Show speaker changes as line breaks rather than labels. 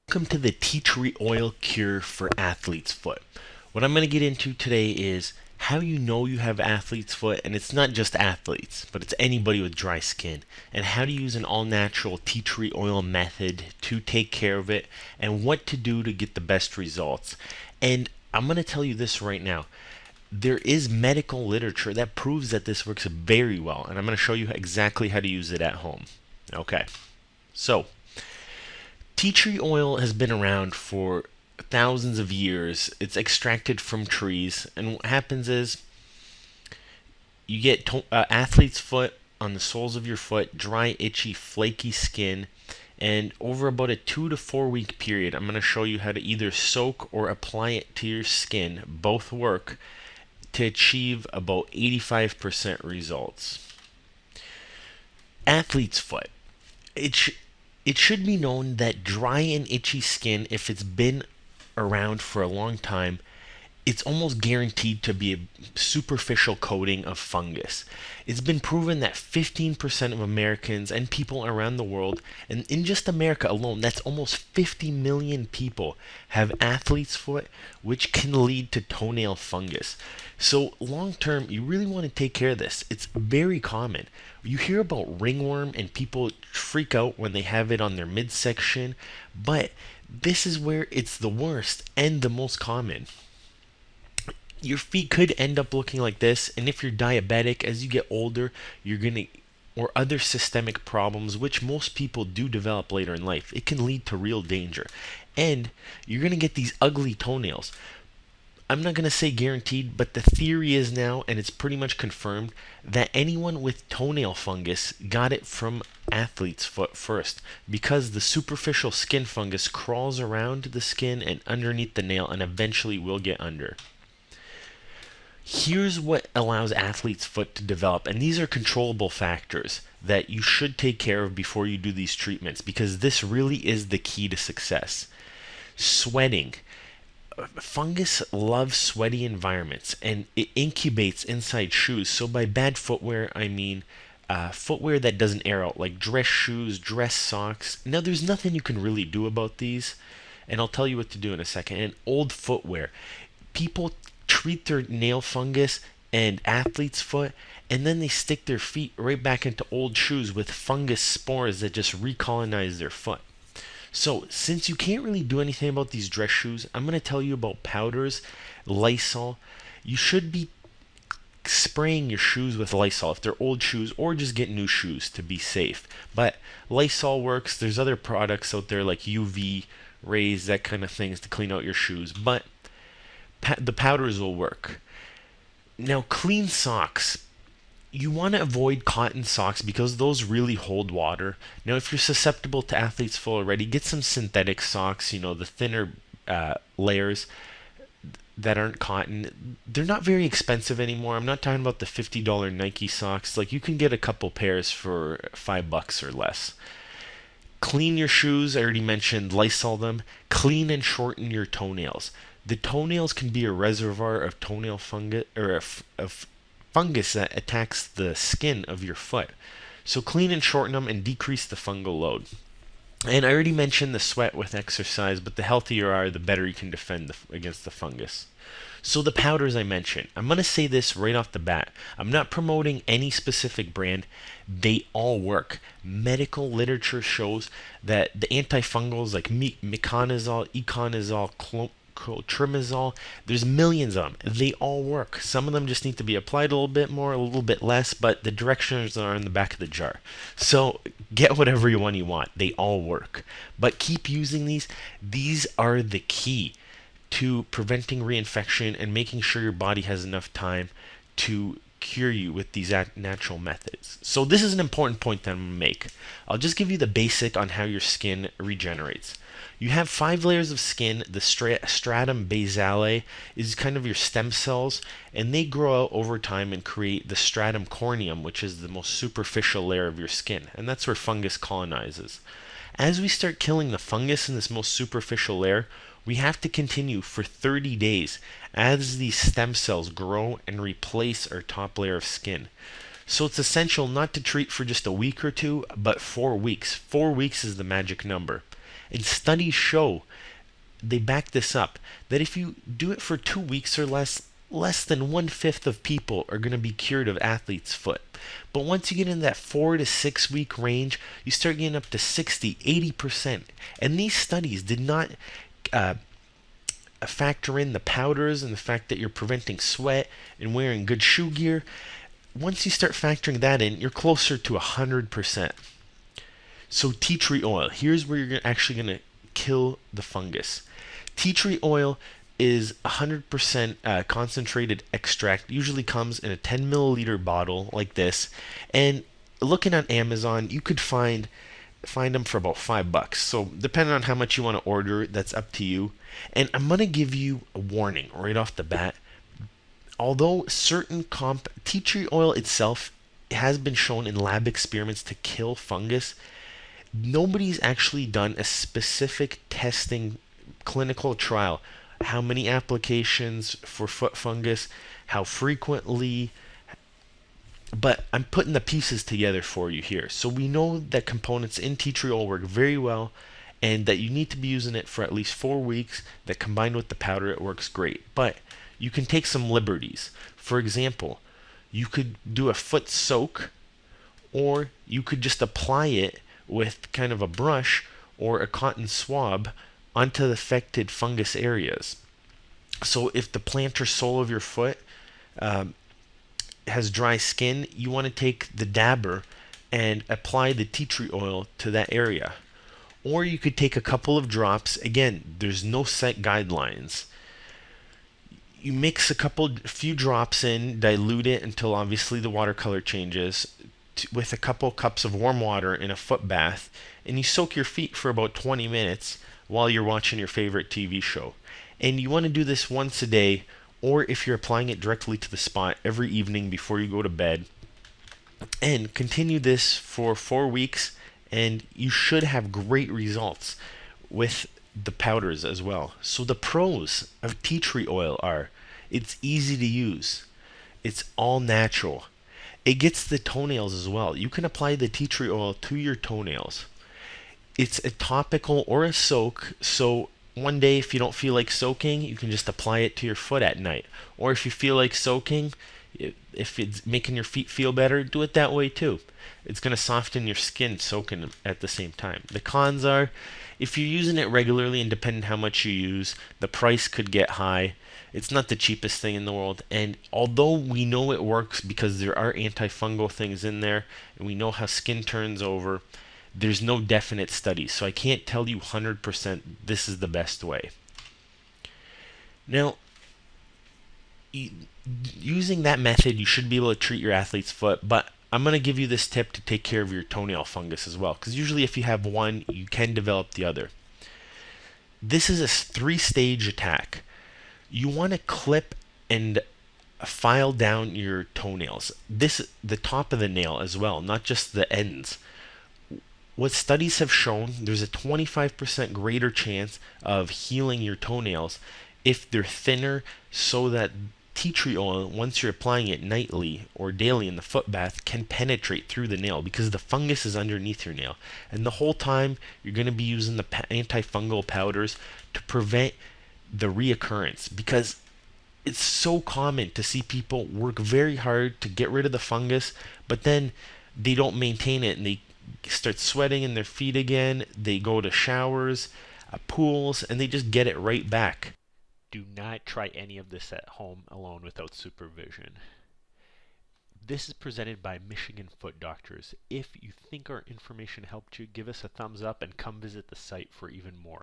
Welcome to the tea tree oil cure for athlete's foot. What I'm going to get into today is how you know you have athlete's foot, and it's not just athletes, but it's anybody with dry skin, and how to use an all-natural tea tree oil method to take care of it, and what to do to get the best results. And I'm going to tell you this right now. There is medical literature that proves that this works very well, and I'm going to show you exactly how to use it at home. Okay, so tea tree oil has been around for thousands of years. It's extracted from trees, and what happens is you get athlete's foot on the soles of your foot, dry, itchy, flaky skin, and over about a 2 to 4 week period, I'm going to show you how to either soak or apply it to your skin. Both work to achieve about 85% results. Athlete's foot. It should be known that dry and itchy skin, if it's been around for a long time, it's almost guaranteed to be a superficial coating of fungus. It's been proven that 15% of Americans and people around the world, and in just America alone, that's almost 50 million people, have athlete's foot, which can lead to toenail fungus. So, long term, you really want to take care of this. It's very common. You hear about ringworm, and people freak out when they have it on their midsection, but this is where it's the worst and the most common. Your feet could end up looking like this, and if you're diabetic, as you get older, you're gonna or other systemic problems, which most people do develop later in life, it can lead to real danger. And you're gonna get these ugly toenails. I'm not gonna say guaranteed, but the theory is now, and it's pretty much confirmed, that anyone with toenail fungus got it from athlete's foot first, because the superficial skin fungus crawls around the skin and underneath the nail and eventually will get under. Here's what allows athlete's foot to develop, and these are controllable factors that you should take care of before you do these treatments, because this really is the key to success. Sweating. Fungus loves sweaty environments, and it incubates inside shoes. So by bad footwear, I mean footwear that doesn't air out, like dress shoes, dress socks. Now, there's nothing you can really do about these, and I'll tell you what to do in a second. And old footwear. People treat their nail fungus and athlete's foot, and then they stick their feet right back into old shoes with fungus spores that just recolonize their foot. So, since you can't really do anything about these dress shoes, I'm going to tell you about powders, Lysol. You should be spraying your shoes with Lysol if they're old shoes, or just get new shoes to be safe. But Lysol works. There's other products out there like UV rays, that kind of things to clean out your shoes. But the powders will work. Now, clean socks. You want to avoid cotton socks because those really hold water. Now, if you're susceptible to athlete's foot already, get some synthetic socks, the thinner layers that aren't cotton. They're not very expensive anymore. I'm not talking about the $50 Nike socks. Like, you can get a couple pairs for $5 or less. Clean your shoes. I already mentioned Lysol them. Clean and shorten your toenails. The toenails can be a reservoir of toenail fungus, or of fungus that attacks the skin of your foot. So clean and shorten them and decrease the fungal load. And I already mentioned the sweat with exercise, but the healthier you are, the better you can defend against the fungus. So the powders I mentioned, I'm going to say this right off the bat. I'm not promoting any specific brand. They all work. Medical literature shows that the antifungals like miconazole, econazole, clotrimazole, there's millions of them. They all work. Some of them just need to be applied a little bit more, a little bit less, but the directions are in the back of the jar. So get whatever one you want. They all work. But keep using these. These are the key to preventing reinfection and making sure your body has enough time to cure you with these natural methods. So this is an important point that I'm going to make. I'll just give you the basic on how your skin regenerates. You have 5 layers of skin. The stratum basale is kind of your stem cells, and they grow out over time and create the stratum corneum, which is the most superficial layer of your skin, and that's where fungus colonizes. As we start killing the fungus in this most superficial layer, we have to continue for 30 days as these stem cells grow and replace our top layer of skin. So it's essential not to treat for just a week or two, but 4 weeks. 4 weeks is the magic number. And studies show, they back this up, that if you do it for 2 weeks or less than 1/5 of people are going to be cured of athlete's foot. But once you get in that 4 to 6 week range, you start getting up to 60, 80%. And these studies did not uh, factor in the powders and the fact that you're preventing sweat and wearing good shoe gear. Once you start factoring that in, you're closer to 100%. So tea tree oil, here's where you're actually going to kill the fungus. Tea tree oil is 100% concentrated extract, usually comes in a 10 milliliter bottle like this. And looking on Amazon, you could find them for about $5. So depending on how much you want to order, that's up to you. And I'm going to give you a warning right off the bat. Although certain tea tree oil itself has been shown in lab experiments to kill fungus, nobody's actually done a specific testing clinical trial. How many applications for foot fungus, how frequently, but I'm putting the pieces together for you here. So we know that components in tea tree oil work very well, and that you need to be using it for at least 4 weeks, that combined with the powder it works great. But you can take some liberties. For example, you could do a foot soak, or you could just apply it with kind of a brush or a cotton swab onto the affected fungus areas. So if the plantar sole of your foot has dry skin, you want to take the dabber and apply the tea tree oil to that area. Or you could take a couple of drops. Again, there's no set guidelines. You mix a few drops in, dilute it until obviously the watercolor changes, with a couple cups of warm water in a foot bath, and you soak your feet for about 20 minutes while you're watching your favorite TV show. And you want to do this once a day, or if you're applying it directly to the spot, every evening before you go to bed. And continue this for 4 weeks, and you should have great results with the powders as well. So the pros of tea tree oil are, it's easy to use, it's all natural, it gets the toenails as well. You can apply the tea tree oil to your toenails. It's a topical or a soak, so one day if you don't feel like soaking, you can just apply it to your foot at night. Or if you feel like soaking, if it's making your feet feel better, do it that way too. It's going to soften your skin soaking at the same time. The cons are, if you're using it regularly and depending how much you use, the price could get high. It's not the cheapest thing in the world, and although we know it works because there are antifungal things in there, and we know how skin turns over, there's no definite studies, so I can't tell you 100% this is the best way. Now, using that method, you should be able to treat your athlete's foot, but I'm going to give you this tip to take care of your toenail fungus as well, because usually if you have one, you can develop the other. This is a 3-stage attack. You want to clip and file down your toenails. The top of the nail as well, not just the ends. What studies have shown, there's a 25% greater chance of healing your toenails if they're thinner, so that tea tree oil, once you're applying it nightly or daily in the foot bath, can penetrate through the nail because the fungus is underneath your nail. And the whole time you're going to be using the antifungal powders to prevent the reoccurrence, because it's so common to see people work very hard to get rid of the fungus, but then they don't maintain it and they start sweating in their feet again. They go to showers, pools, and they just get it right back. Do not try any of this at home alone without supervision. This is presented by Michigan Foot Doctors. If you think our information helped you, give us a thumbs up and come visit the site for even more.